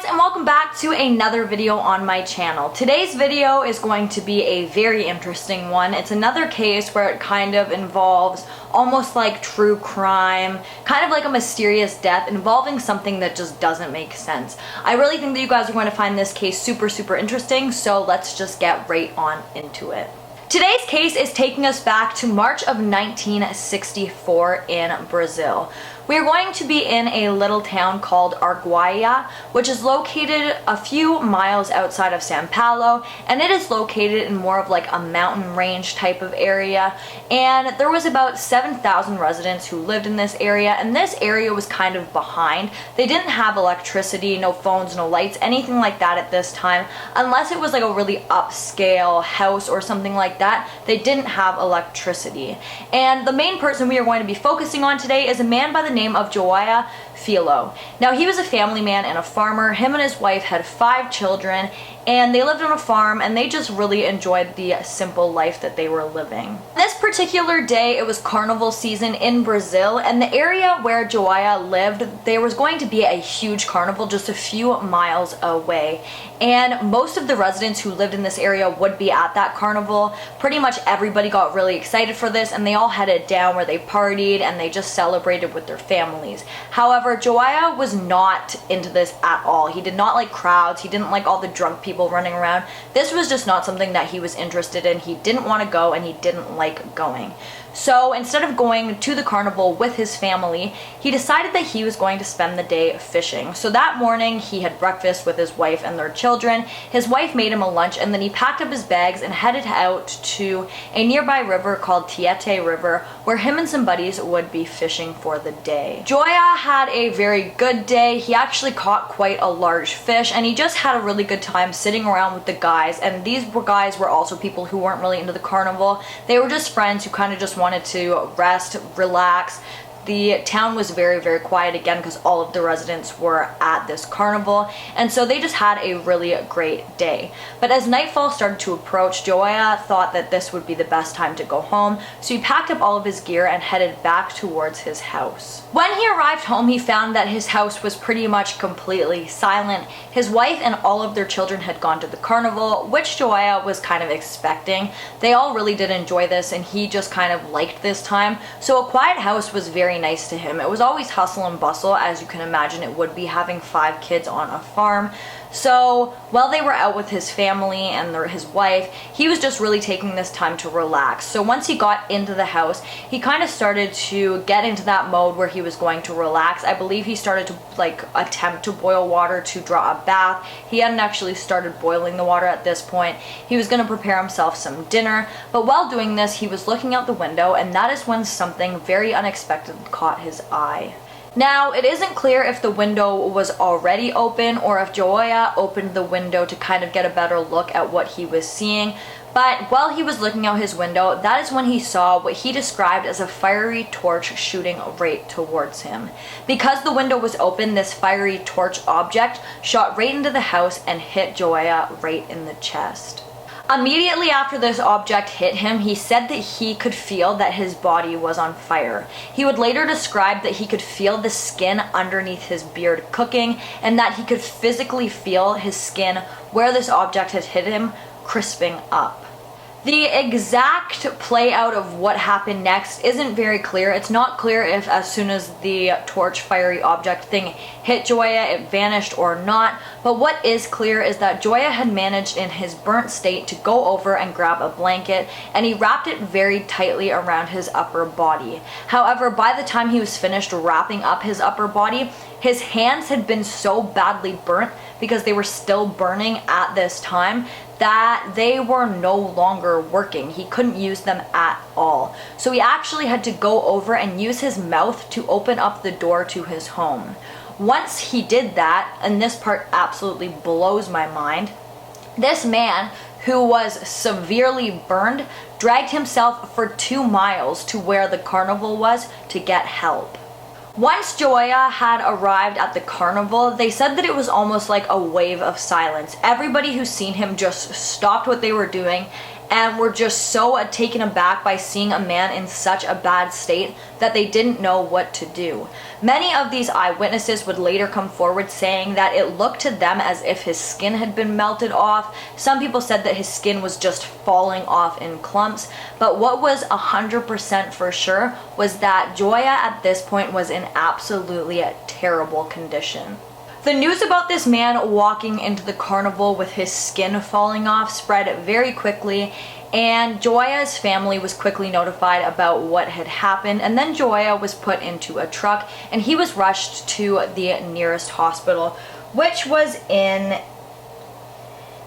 and welcome back to another video on my channel. Today's video is going to be a very interesting one. It's another case where it kind of involves almost like true crime, kind of like a mysterious death involving something that just doesn't make sense. I really think that you guys are going to find this case super interesting, so let's just get right on into it. Today's case is taking us back to March of 1964 in Brazil. We are going to be in a little town called Arguaia, which is located a few miles outside of São Paulo, and it is located in more of like a mountain range type of area. And there was about 7,000 residents who lived in this area, and this area was kind of behind. They didn't have electricity, no phones, no lights, anything like that at this time, unless it was like a really upscale house or something like that. They didn't have electricity. And the main person we are going to be focusing on today is a man by the name of Joao Filho. Now, he was a family man and a farmer. Him and his wife had 5 children, and they lived on a farm, and they just really enjoyed the simple life that they were living. This particular day, it was carnival season in Brazil, and the area where Joao lived, there was going to be a huge carnival just a few miles away. And most of the residents who lived in this area would be at that carnival. Pretty much everybody got really excited for this, and they all headed down where they partied and they just celebrated with their families. However, Joao was not into this at all. He did not like crowds. He didn't like all the drunk people running around. This was just not something that he was interested in. He didn't want to go, and he didn't like going. So instead of going to the carnival with his family, he decided that he was going to spend the day fishing. So that morning, he had breakfast with his wife and their children. His wife made him a lunch, and then he packed up his bags and headed out to a nearby river called Tietê River, where him and some buddies would be fishing for the day. Joao had a very good day. He actually caught quite a large fish, and he just had a really good time sitting around with the guys. And these guys were also people who weren't really into the carnival. They were just friends who kind of just wanted to rest, relax. The town was very quiet again because all of the residents were at this carnival, and so they just had a really great day. But as nightfall started to approach, Joao thought that this would be the best time to go home, so he packed up all of his gear and headed back towards his house. When he arrived home, he found that his house was pretty much completely silent. His wife and all of their children had gone to the carnival, which Joao was kind of expecting. They all really did enjoy this, and he just kind of liked this time, so a quiet house was very nice to him. It was always hustle and bustle, as you can imagine it would be having 5 kids on a farm. So while they were out with his family and his wife, he was just really taking this time to relax. So once he got into the house, he kind of started to get into that mode where he was going to relax. I believe he started to attempt to boil water to draw a bath. He hadn't actually started boiling the water at this point. He was going to prepare himself some dinner, but while doing this, he was looking out the window, and that is when something very unexpected caught his eye. Now, it isn't clear if the window was already open or if Joao opened the window to kind of get a better look at what he was seeing, but while he was looking out his window, that is when he saw what he described as a fiery torch shooting right towards him. Because the window was open, this fiery torch object shot right into the house and hit Joao right in the chest. Immediately after this object hit him, he said that he could feel that his body was on fire. He would later describe that he could feel the skin underneath his beard cooking, and that he could physically feel his skin where this object had hit him crisping up. The exact play out of what happened next isn't very clear. It's not clear if as soon as the torch fiery object thing hit Joao, it vanished or not. But what is clear is that Joao had managed in his burnt state to go over and grab a blanket, and he wrapped it very tightly around his upper body. However, by the time he was finished wrapping up his upper body, his hands had been so badly burnt because they were still burning at this time that they were no longer working. He couldn't use them at all. So he actually had to go over and use his mouth to open up the door to his home. Once he did that, and this part absolutely blows my mind, this man, who was severely burned, dragged himself for 2 miles to where the carnival was to get help. Once Joao had arrived at the carnival, they said that it was almost like a wave of silence. Everybody who's seen him just stopped what they were doing and were just so taken aback by seeing a man in such a bad state that they didn't know what to do. Many of these eyewitnesses would later come forward saying that it looked to them as if his skin had been melted off. Some people said that his skin was just falling off in clumps, but what was 100% for sure was that Joao at this point was in absolutely a terrible condition. The news about this man walking into the carnival with his skin falling off spread very quickly, and Joao's family was quickly notified about what had happened, and then Joao was put into a truck and he was rushed to the nearest hospital, which was in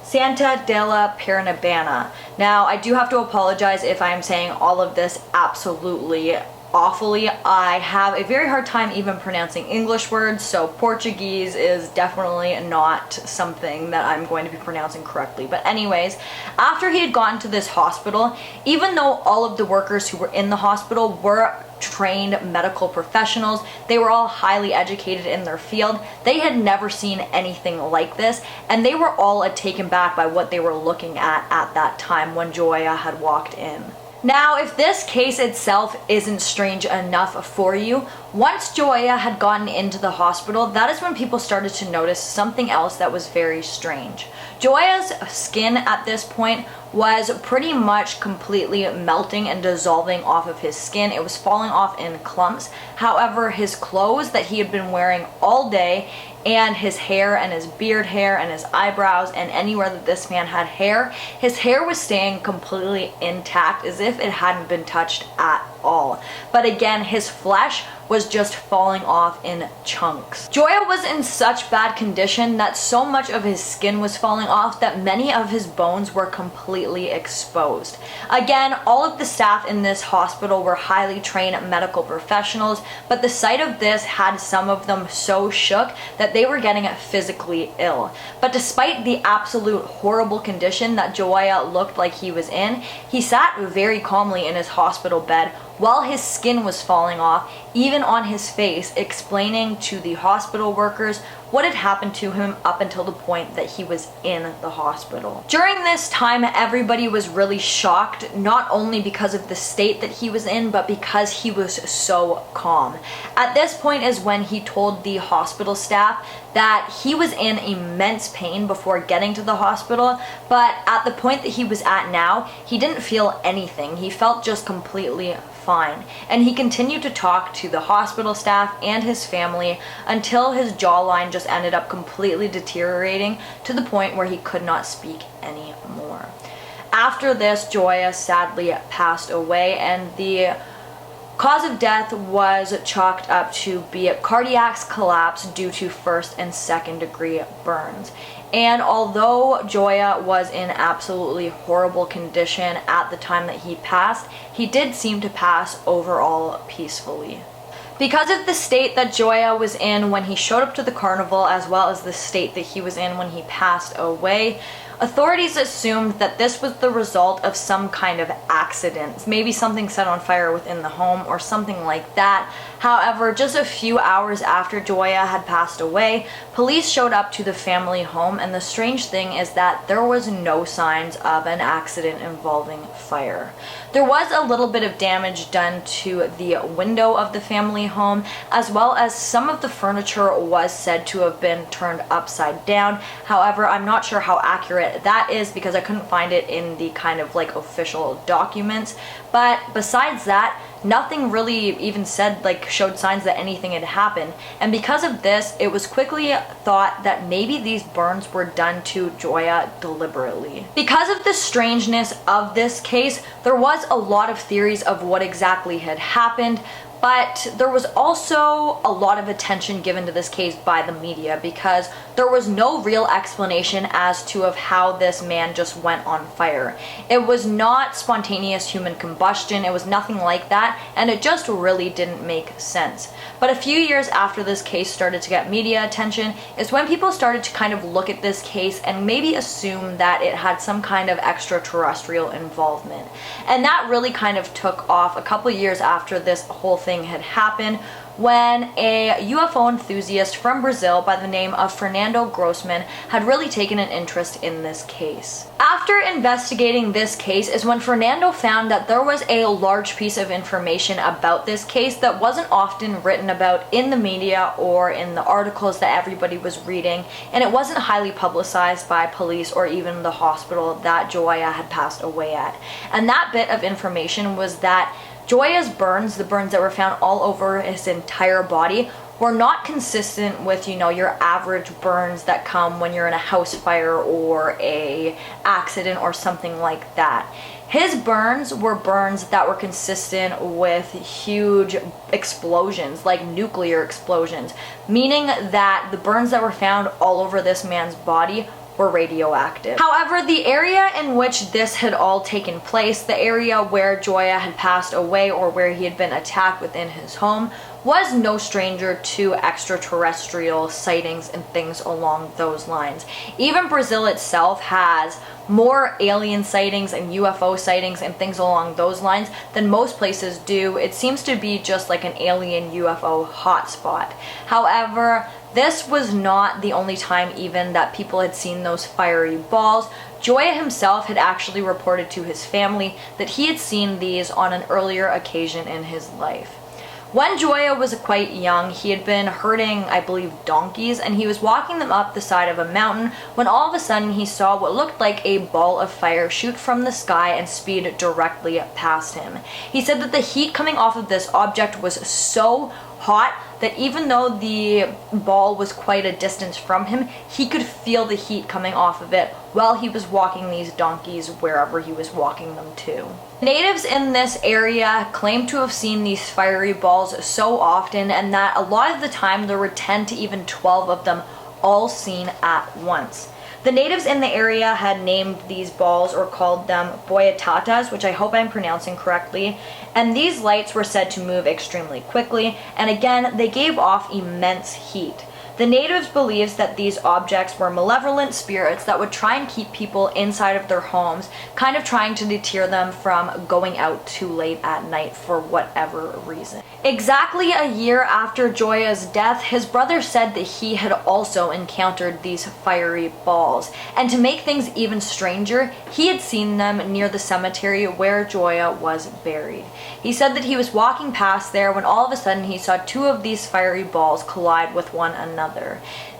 Santa della Parnabana. Now, I do have to apologize if I am saying all of this absolutely awfully. I have a very hard time even pronouncing English words, so Portuguese is definitely not something that I'm going to be pronouncing correctly. But anyways, after he had gotten to this hospital, even though all of the workers who were in the hospital were trained medical professionals, they were all highly educated in their field, they had never seen anything like this, and they were all taken back by what they were looking at that time when Joao had walked in. Now, if this case itself isn't strange enough for you, once Joao had gotten into the hospital, that is when people started to notice something else that was very strange. Joao's skin at this point was pretty much completely melting and dissolving off of his skin. It was falling off in clumps. However, his clothes that he had been wearing all day, and his hair and his beard hair and his eyebrows and anywhere that this man had hair, his hair was staying completely intact as if it hadn't been touched at all. But again, his flesh was just falling off in chunks. Joao was in such bad condition that so much of his skin was falling off that many of his bones were completely exposed. Again, all of the staff in this hospital were highly trained medical professionals, but the sight of this had some of them so shook that they were getting physically ill. But despite the absolute horrible condition that Joao looked like he was in, he sat very calmly in his hospital bed while his skin was falling off, even on his face, explaining to the hospital workers what had happened to him up until the point that he was in the hospital. During this time, everybody was really shocked, not only because of the state that he was in, but because he was so calm. At this point is when he told the hospital staff that he was in immense pain before getting to the hospital, but at the point that he was at now, he didn't feel anything. He felt just completely fine. And he continued to talk to the hospital staff and his family until his jawline just ended up completely deteriorating to the point where he could not speak anymore. After this, Joao sadly passed away, and the cause of death was chalked up to be a cardiac collapse due to first and second degree burns. And although Joao was in absolutely horrible condition at the time that he passed, he did seem to pass overall peacefully. Because of the state that Joao was in when he showed up to the carnival, as well as the state that he was in when he passed away, authorities assumed that this was the result of some kind of accident, maybe something set on fire within the home or something like that. However, just a few hours after Joao had passed away, police showed up to the family home, and the strange thing is that there was no signs of an accident involving fire. There was a little bit of damage done to the window of the family home, as well as some of the furniture was said to have been turned upside down. However, I'm not sure how accurate that is because I couldn't find it in the kind of like official documents. But besides that, nothing really even said, showed signs that anything had happened. And because of this, it was quickly thought that maybe these burns were done to Joao deliberately. Because of the strangeness of this case, there was a lot of theories of what exactly had happened. But there was also a lot of attention given to this case by the media because there was no real explanation as to of how this man just went on fire. It was not spontaneous human combustion, it was nothing like that, and it just really didn't make sense. But a few years after this case started to get media attention is when people started to kind of look at this case and maybe assume that it had some kind of extraterrestrial involvement. And that really kind of took off a couple years after this whole thing had happened, when a UFO enthusiast from Brazil by the name of Fernando Grossman had really taken an interest in this case. After investigating this case is when Fernando found that there was a large piece of information about this case that wasn't often written about in the media or in the articles that everybody was reading, and it wasn't highly publicized by police or even the hospital that Joao had passed away at. And that bit of information was that Joao's burns, the burns that were found all over his entire body, were not consistent with, your average burns that come when you're in a house fire or a accident or something like that. His burns were burns that were consistent with huge explosions, like nuclear explosions, meaning that the burns that were found all over this man's body were radioactive. However, the area in which this had all taken place, the area where Joao had passed away or where he had been attacked within his home, was no stranger to extraterrestrial sightings and things along those lines. Even Brazil itself has more alien sightings and UFO sightings and things along those lines than most places do. It seems to be just like an alien UFO hotspot. However, this was not the only time even that people had seen those fiery balls. Joao himself had actually reported to his family that he had seen these on an earlier occasion in his life. When Joao was quite young, he had been herding, I believe, donkeys, and he was walking them up the side of a mountain when all of a sudden he saw what looked like a ball of fire shoot from the sky and speed directly past him. He said that the heat coming off of this object was so hot that even though the ball was quite a distance from him, he could feel the heat coming off of it while he was walking these donkeys wherever he was walking them to. Natives in this area claim to have seen these fiery balls so often, and that a lot of the time there were 10 to even 12 of them all seen at once. The natives in the area had named these balls or called them boiatatas, which I hope I'm pronouncing correctly, and these lights were said to move extremely quickly, and again, they gave off immense heat. The natives believed that these objects were malevolent spirits that would try and keep people inside of their homes, kind of trying to deter them from going out too late at night for whatever reason. Exactly a year after Joao's death, his brother said that he had also encountered these fiery balls, and to make things even stranger, he had seen them near the cemetery where Joao was buried. He said that he was walking past there when all of a sudden he saw two of these fiery balls collide with one another.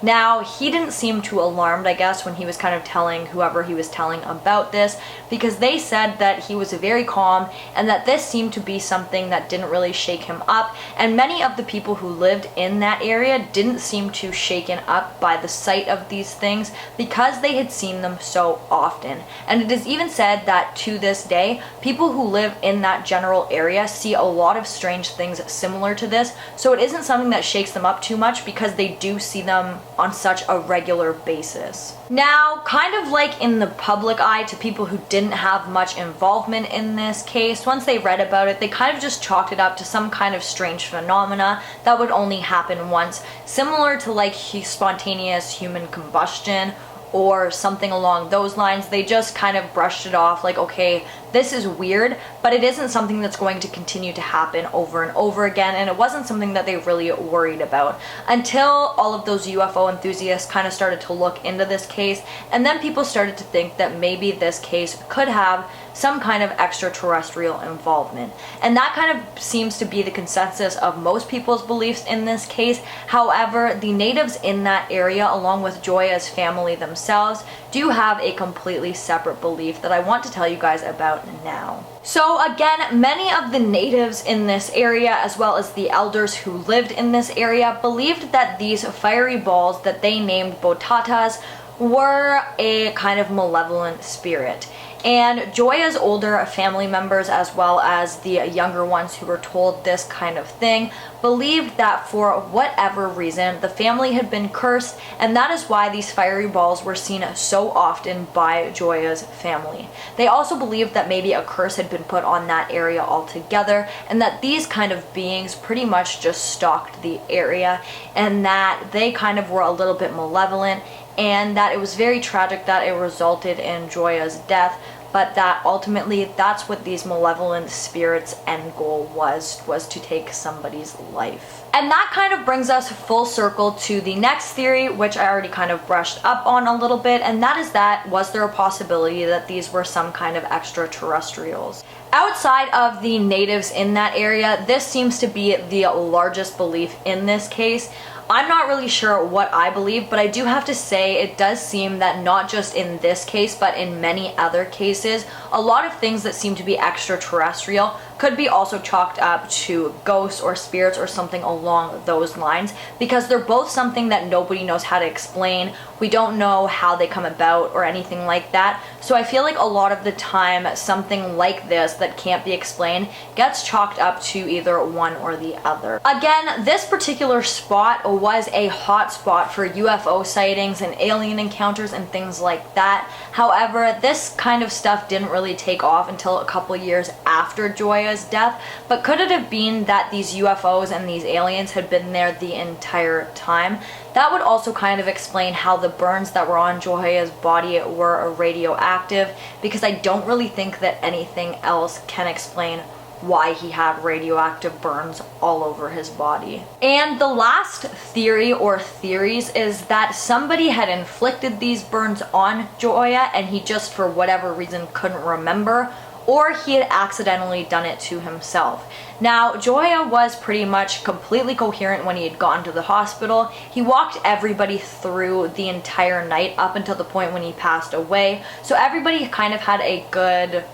Now, he didn't seem too alarmed, I guess, when he was kind of telling whoever he was telling about this, because they said that he was very calm and that this seemed to be something that didn't really shake him up, and many of the people who lived in that area didn't seem too shaken up by the sight of these things because they had seen them so often. And it is even said that to this day, people who live in that general area see a lot of strange things similar to this, so it isn't something that shakes them up too much because they do see them on such a regular basis. Now, kind of like in the public eye to people who didn't have much involvement in this case, once they read about it, they kind of just chalked it up to some kind of strange phenomena that would only happen once, similar to like spontaneous human combustion or something along those lines. They just kind of brushed it off like, okay, this is weird, but it isn't something that's going to continue to happen over and over again, and it wasn't something that they really worried about until all of those UFO enthusiasts kind of started to look into this case, and then people started to think that maybe this case could have some kind of extraterrestrial involvement. And that kind of seems to be the consensus of most people's beliefs in this case. However, the natives in that area, along with Joao's family themselves, do have a completely separate belief that I want to tell you guys about now. So again, many of the natives in this area, as well as the elders who lived in this area, believed that these fiery balls that they named botatas were a kind of malevolent spirit. And Joao's older family members, as well as the younger ones who were told this kind of thing, believed that for whatever reason the family had been cursed, and that is why these fiery balls were seen so often by Joao's family. They also believed that maybe a curse had been put on that area altogether, and that these kind of beings pretty much just stalked the area, and that they kind of were a little bit malevolent, and that it was very tragic that it resulted in Joao's death. but that ultimately that's what these malevolent spirits' end goal was to take somebody's life. And that kind of brings us full circle to the next theory, which I already kind of brushed up on a little bit, and that is that was there a possibility that these were some kind of extraterrestrials? Outside of the natives in that area, this seems to be the largest belief in this case. I'm not really sure what I believe, but I do have to say it does seem that not just in this case, but in many other cases, a lot of things that seem to be extraterrestrial could be also chalked up to ghosts or spirits or something along those lines, because they're both something that nobody knows how to explain. We don't know how they come about or anything like that. So I feel like a lot of the time something like this that can't be explained gets chalked up to either one or the other. Again, this particular spot was a hot spot for UFO sightings and alien encounters and things like that. However, this kind of stuff didn't really take off until a couple years after Joya's death. But could it have been that these UFOs and these aliens had been there the entire time? That would also kind of explain how the burns that were on Joya's body were radioactive, because I don't really think that anything else can explain why he had radioactive burns all over his body. And the last theory or theories is that somebody had inflicted these burns on Joya and he just for whatever reason couldn't remember, or he had accidentally done it to himself. Now, Joya was pretty much completely coherent when he had gotten to the hospital. He walked everybody through the entire night up until the point when he passed away, so everybody kind of had a good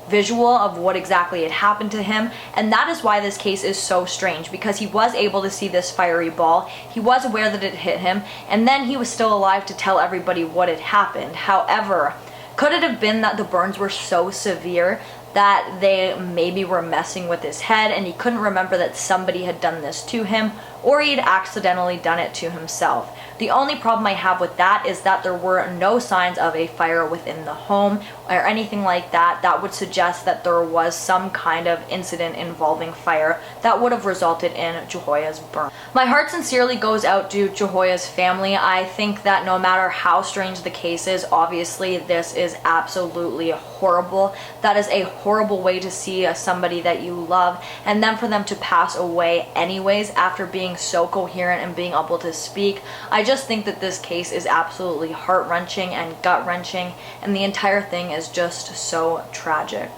visual of what exactly had happened to him, and that is why this case is so strange, because he was able to see this fiery ball, he was aware that it hit him, and then he was still alive to tell everybody what had happened. However, could it have been that the burns were so severe that they maybe were messing with his head and he couldn't remember that somebody had done this to him, or he had accidentally done it to himself? The only problem I have with that is that there were no signs of a fire within the home or anything like that. That would suggest that there was some kind of incident involving fire that would have resulted in Joya's burn. My heart sincerely goes out to Joya's family. I think that no matter how strange the case is, obviously this is absolutely horrible. That is a horrible way to see somebody that you love, and then for them to pass away anyways after being so coherent and being able to speak. I just think that this case is absolutely heart-wrenching and gut-wrenching, and the entire thing is just so tragic.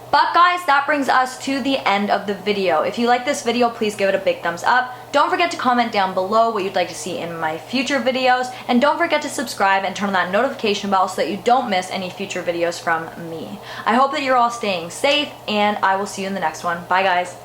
But guys, that brings us to the end of the video. If you like this video, please give it a big thumbs up. Don't forget to comment down below what you'd like to see in my future videos, and don't forget to subscribe and turn on that notification bell so that you don't miss any future videos from me. I hope that you're all staying safe, and I will see you in the next one. Bye guys.